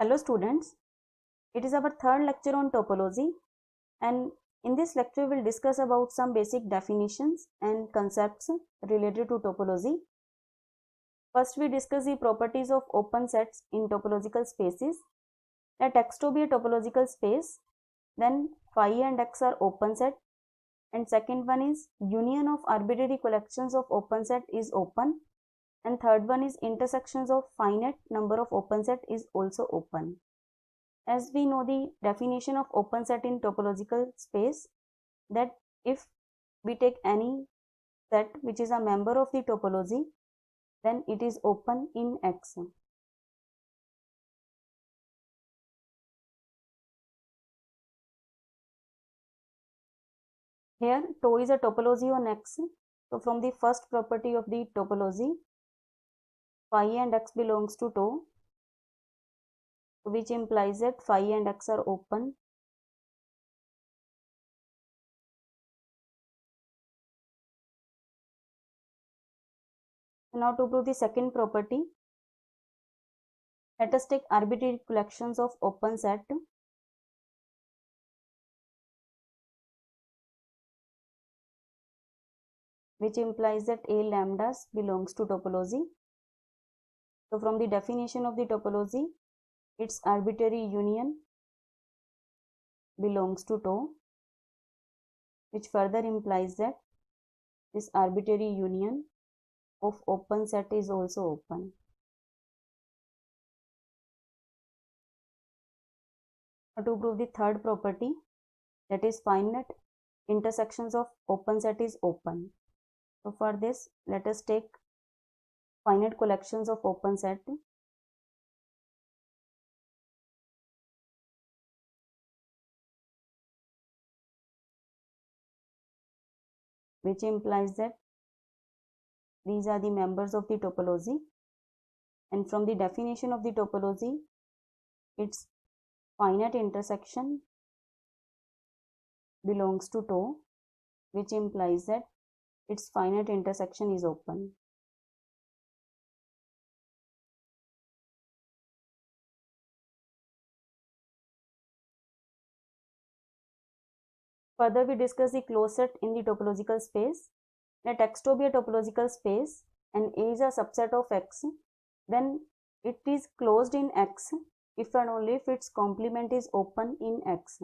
Hello students, it is our third lecture on topology, and in this lecture we will discuss about some basic definitions and concepts related to topology. First we discuss the properties of open sets in topological spaces. Let X to be a topological space, then phi and X are open set, and second one is union of arbitrary collections of open set is open, and third one is intersections of finite number of open set is also open. As we know the definition of open set in topological space, that if we take any set which is a member of the topology, then it is open in X. Here tau is a topology on X. So from the first property of the topology, phi and X belongs to tau, which implies that phi and X are open. Now to prove the second property, let us take arbitrary collections of open set. Which implies that A lambdas belongs to topology. So from the definition of the topology, its arbitrary union belongs to tau, which further implies that this arbitrary union of open set is also open. Now to prove the third property, that is finite intersections of open set is open. So for this, let us take finite collections of open set. Which implies that these are the members of the topology, and from the definition of the topology, its finite intersection belongs to tau, which implies that its finite intersection is open. Further, we discuss the closed set in the topological space. Let X to be a topological space and A is a subset of X, then it is closed in X if and only if its complement is open in X.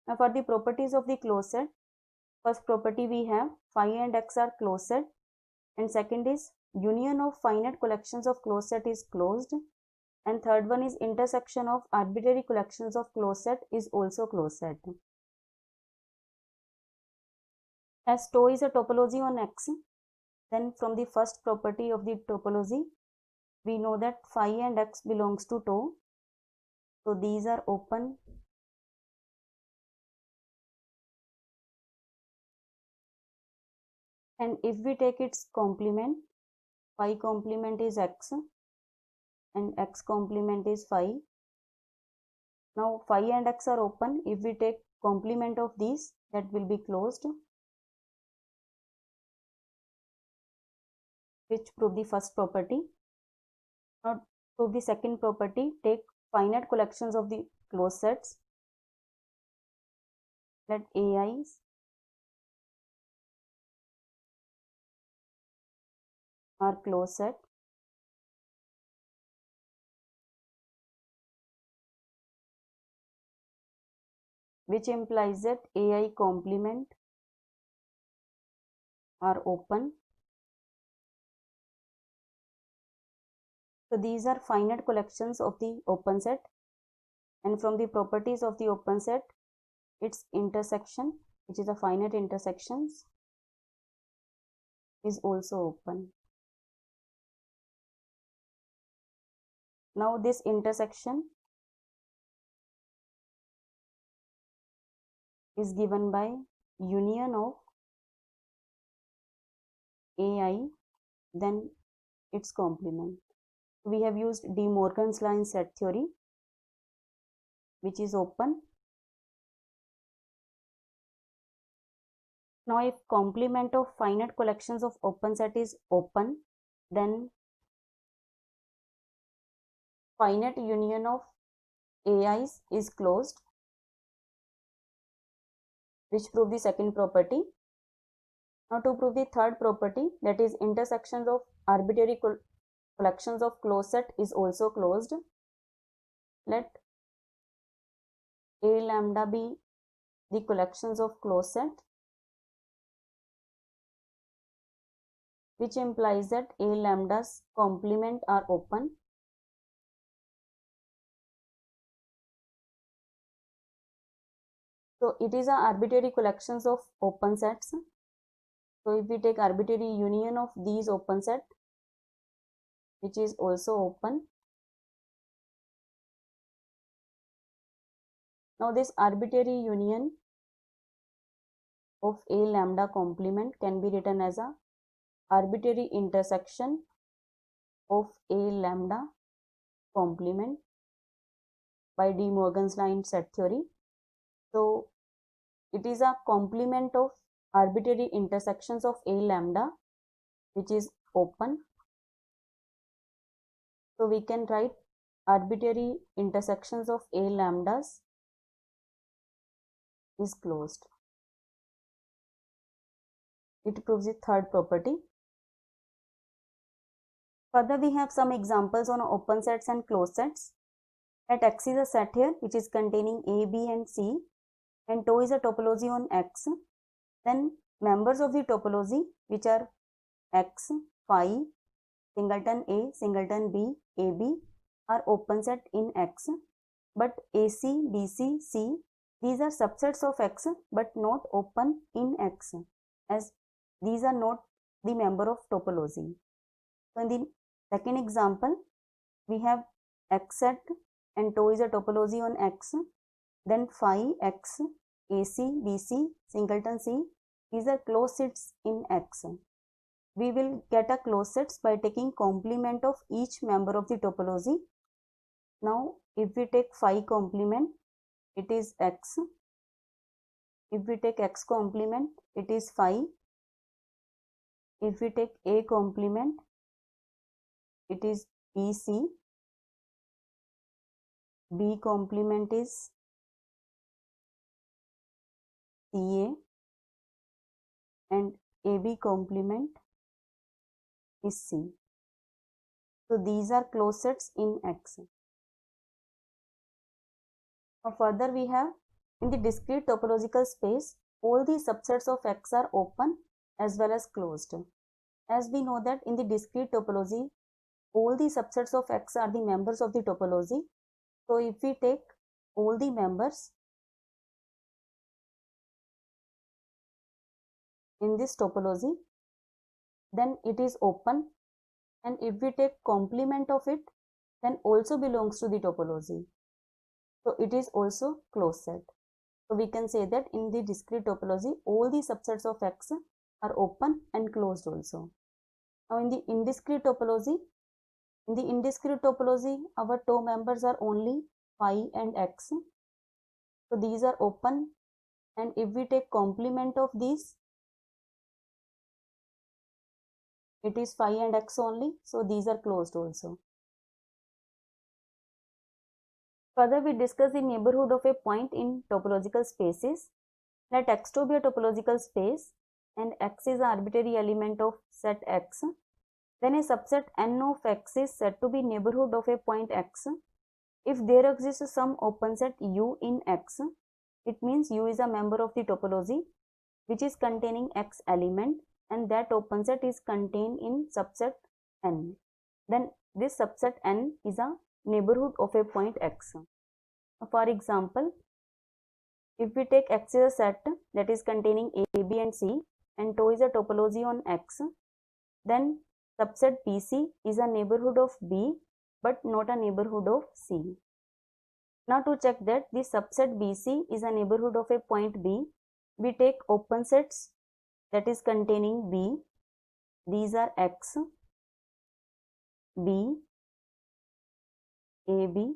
Now for the properties of the closed set, first property we have phi and X are closed set, and second is union of finite collections of closed set is closed, and third one is intersection of arbitrary collections of closed set is also closed set. As tau is a topology on X, then from the first property of the topology, we know that phi and X belongs to tau. So these are open. And if we take its complement, phi complement is X and X complement is phi. Now phi and X are open. If we take complement of these, that will be closed, which prove the first property. Now prove the second property, take finite collections of the closed sets. Let AIs are closed set. Which implies that AI complement are open. So these are finite collections of the open set, and from the properties of the open set, its intersection, which is a finite intersections, is also open. Now this intersection is given by union of AI, then its complement. We have used De Morgan's line set theory, which is open. Now if complement of finite collections of open set is open, then finite union of AI is closed, which prove the second property. Now to prove the third property, that is intersections of arbitrary collections of closed set is also closed. Let A lambda be the collections of closed set, which implies that A lambda's complement are open. So it is a arbitrary collections of open sets. So if we take arbitrary union of these open set, which is also open. Now this arbitrary union of A lambda complement can be written as a arbitrary intersection of A lambda complement by De Morgan's line set theory. So it is a complement of arbitrary intersections of A lambda which is open. So we can write arbitrary intersections of A lambdas is closed. It proves the third property. Further, we have some examples on open sets and closed sets. Let X is a set here which is containing A, B and C, and tau is a topology on X. Then members of the topology which are X, phi, singleton A, singleton B, AB are open set in X, but AC, BC, C, these are subsets of X but not open in X, as these are not the member of topology. So in the second example, we have X set and tau is a topology on X, then phi, X, AC, BC, singleton C, these are closed sets in X. We will get a closed sets by taking complement of each member of the topology. Now if we take phi complement, it is X. If we take X complement, it is phi. If we take A complement, it is BC. B complement is CA and AB complement is C. So these are closed sets in X. Now further we have in the discrete topological space, all the subsets of X are open as well as closed. As we know that in the discrete topology, all the subsets of X are the members of the topology. So if we take all the members in this topology, then it is open, and if we take complement of it, then also belongs to the topology. So it is also closed set. So we can say that in the discrete topology, all the subsets of X are open and closed also. Now in the indiscrete topology, our tau members are only phi and X. So these are open, and if we take complement of these, it is phi and X only. So these are closed also. Further, we discuss the neighborhood of a point in topological spaces. Let X2 be a topological space and X is an arbitrary element of set X. Then a subset N of X is said to be neighborhood of a point X. If there exists some open set U in X, it means U is a member of the topology which is containing X element, and that open set is contained in subset N. Then this subset N is a neighborhood of a point X. For example, if we take X as a set that is containing A, B and C, and tau is a topology on X, then subset BC is a neighborhood of B but not a neighborhood of C. Now to check that the subset BC is a neighborhood of a point B, we take open sets that is containing B. These are X, B, AB,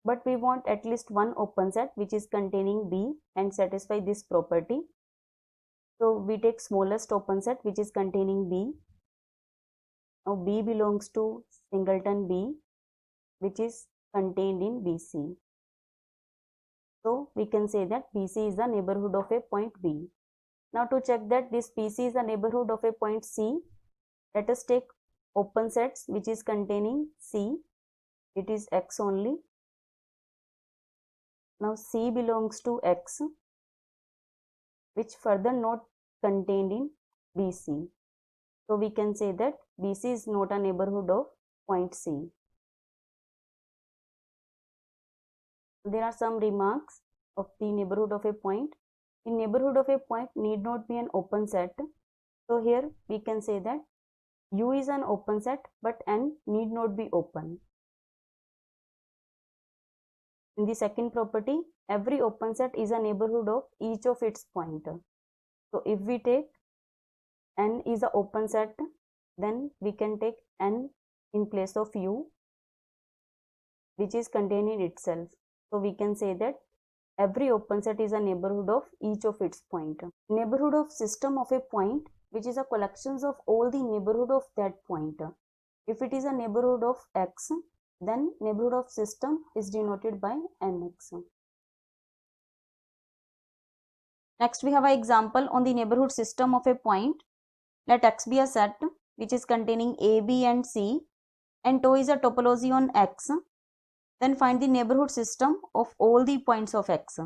but we want at least one open set which is containing B and satisfy this property. So we take smallest open set which is containing B. Now B belongs to singleton B, which is contained in BC. So we can say that BC is the neighborhood of a point B. Now to check that this BC is the neighborhood of a point C, let us take open sets which is containing C. It is X only. Now C belongs to X, which further not contained in BC. So we can say that BC is not a neighborhood of point C. There are some remarks of the neighborhood of a point. In neighborhood of a point need not be an open set. So here we can say that U is an open set, but N need not be open. In the second property, every open set is a neighborhood of each of its point. So if we take N is an open set, then we can take N in place of U, which is contained in itself. So we can say that every open set is a neighborhood of each of its point. Neighborhood of system of a point, which is a collections of all the neighborhood of that point. If it is a neighborhood of X, then neighborhood of system is denoted by Nx. Next we have an example on the neighborhood system of a point. Let X be a set which is containing A, B and C, and tau is a topology on X. Then find the neighborhood system of all the points of X.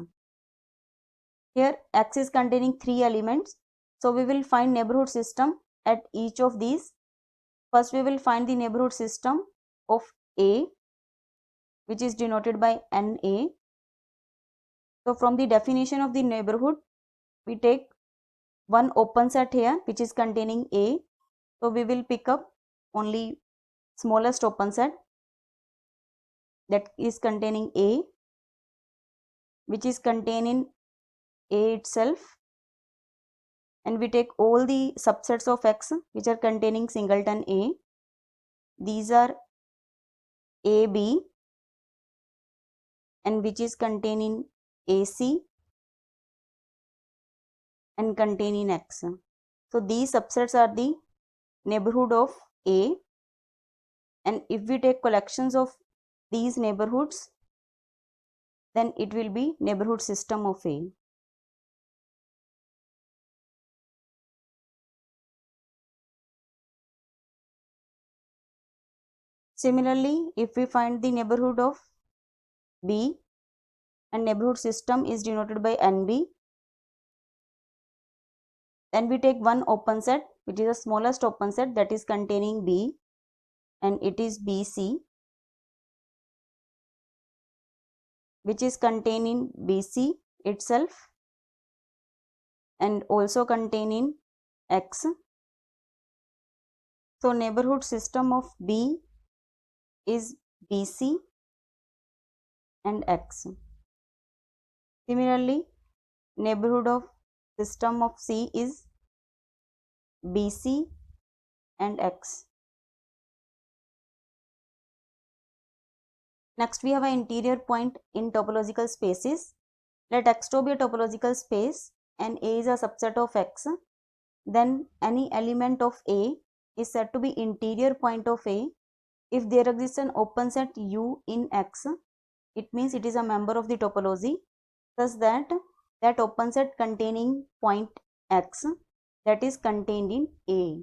Here X is containing 3 elements, so we will find neighborhood system at each of these. First we will find the neighborhood system of A, which is denoted by Na. So from the definition of the neighborhood, we take one open set here which is containing A. So we will pick up only smallest open set that is containing A, which is contained in A itself, and we take all the subsets of X which are containing singleton A. These are AB, and which is containing AC and containing X. So these subsets are the neighborhood of A, and if we take collections of these neighborhoods, then it will be neighborhood system of A. Similarly, if we find the neighborhood of B, and neighborhood system is denoted by NB, then we take one open set which is the smallest open set that is containing B, and it is BC, which is containing BC itself and also containing X. So neighborhood system of B is BC and X. Similarly, neighborhood of system of C is BC and X. Next we have an interior point in topological spaces. Let X be a topological space and A is a subset of X. Then any element of A is said to be interior point of A if there exists an open set U in X. It means it is a member of the topology, thus that open set containing point X that is contained in A.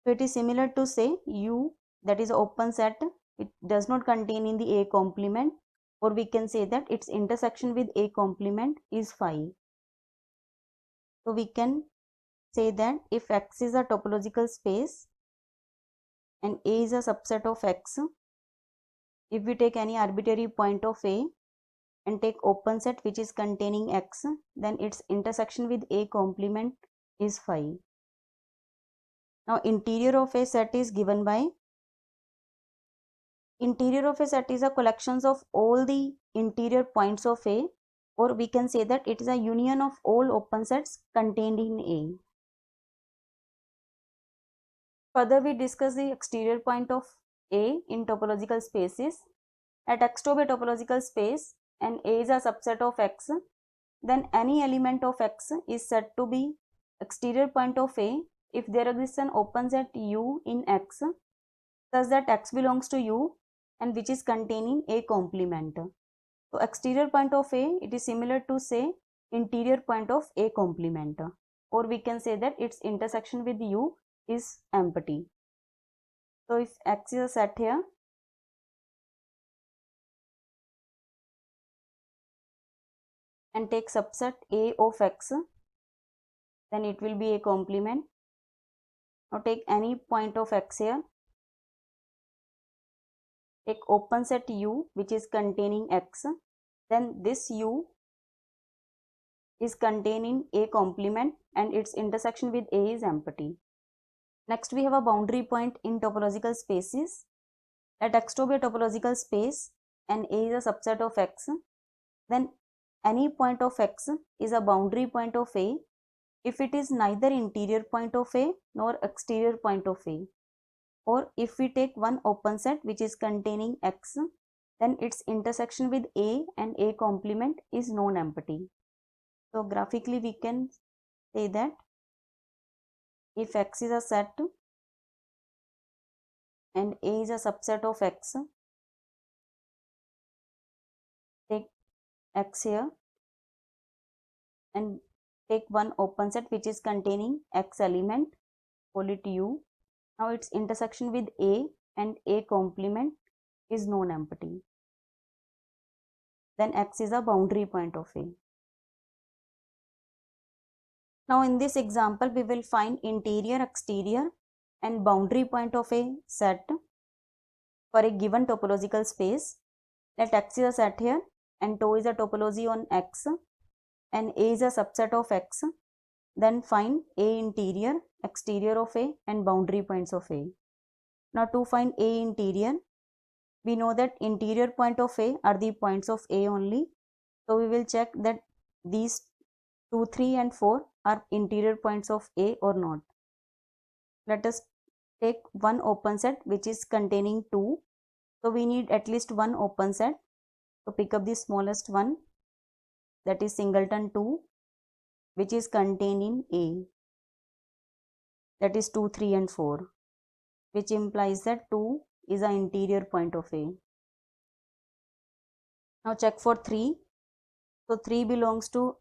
So it is similar to say U, that is open set, it does not contain in the A complement, or we can say that its intersection with A complement is phi. So we can say that if X is a topological space and A is a subset of X, if we take any arbitrary point of A and take open set which is containing X, then its intersection with A complement is phi. Now interior of a set is given by, interior of a set is a collections of all the interior points of A, or we can say that it is a union of all open sets contained in A. Further we discuss the exterior point of A in topological spaces. Let X to be a topological space and A is a subset of X, then any element of X is said to be exterior point of A if there exists an open set U in X, such that X belongs to U and which is containing A complement. So exterior point of A, it is similar to say interior point of A complement, or we can say that its intersection with U is empty. So if X is a set here, and take subset A of X, then it will be A complement. Now take any point of X here, take open set U which is containing X, then this U is containing A complement and its intersection with A is empty. Next we have a boundary point in topological spaces. Let X to be a topological space and A is a subset of X, then any point of X is a boundary point of A if it is neither interior point of A nor exterior point of A, or if we take one open set which is containing X, then its intersection with A and A complement is non-empty. So graphically we can say that if X is a set and A is a subset of X, take X here and take one open set which is containing X element, call it U. Now its intersection with A and A complement is non-empty. Then X is a boundary point of A. Now in this example we will find interior, exterior and boundary point of a set for a given topological space. Let X is a set here and tau is a topology on X and A is a subset of X. Then find A interior, exterior of A and boundary points of A. Now to find A interior, we know that interior point of A are the points of A only. So we will check that these 2, 3 and 4 are interior points of A or not. Let us take one open set which is containing 2. So we need at least one open set. So pick up the smallest one, that is singleton 2, which is containing A, that is 2, 3 and 4, which implies that 2 is an interior point of A. Now check for 3. So 3 belongs to,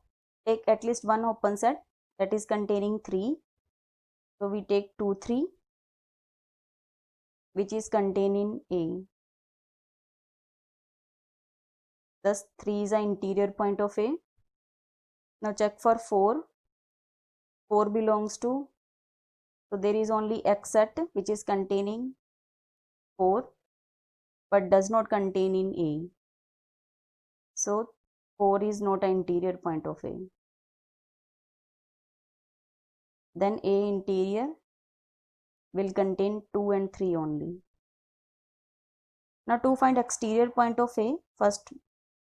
take at least one open set that is containing 3. So we take 2, 3, which is containing A. Thus 3 is an interior point of A. Now check for 4. 4 belongs to, so there is only X set which is containing 4 but does not contain in A. So 4 is not an interior point of A. Then A interior will contain 2 and 3 only. Now to find exterior point of A, first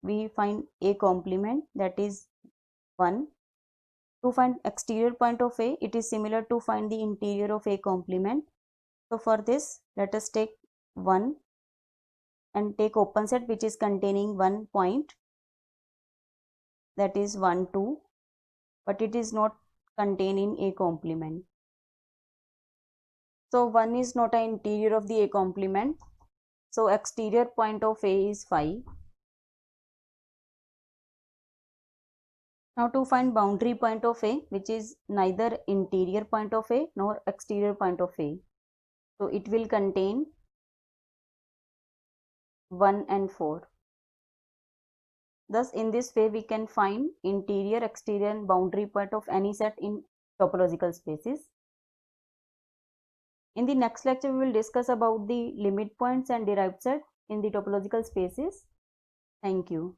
we find A complement, that is 1. To find exterior point of A, it is similar to find the interior of A complement. So for this, let us take 1 and take open set which is containing 1 point, that is 1, 2, but it is not contained in A complement. So 1 is not an interior of the A complement. So exterior point of A is 5. Now to find boundary point of A, which is neither interior point of A nor exterior point of A. So it will contain 1 and 4. Thus in this way we can find interior, exterior and boundary point of any set in topological spaces. In the next lecture we will discuss about the limit points and derived set in the topological spaces. Thank you.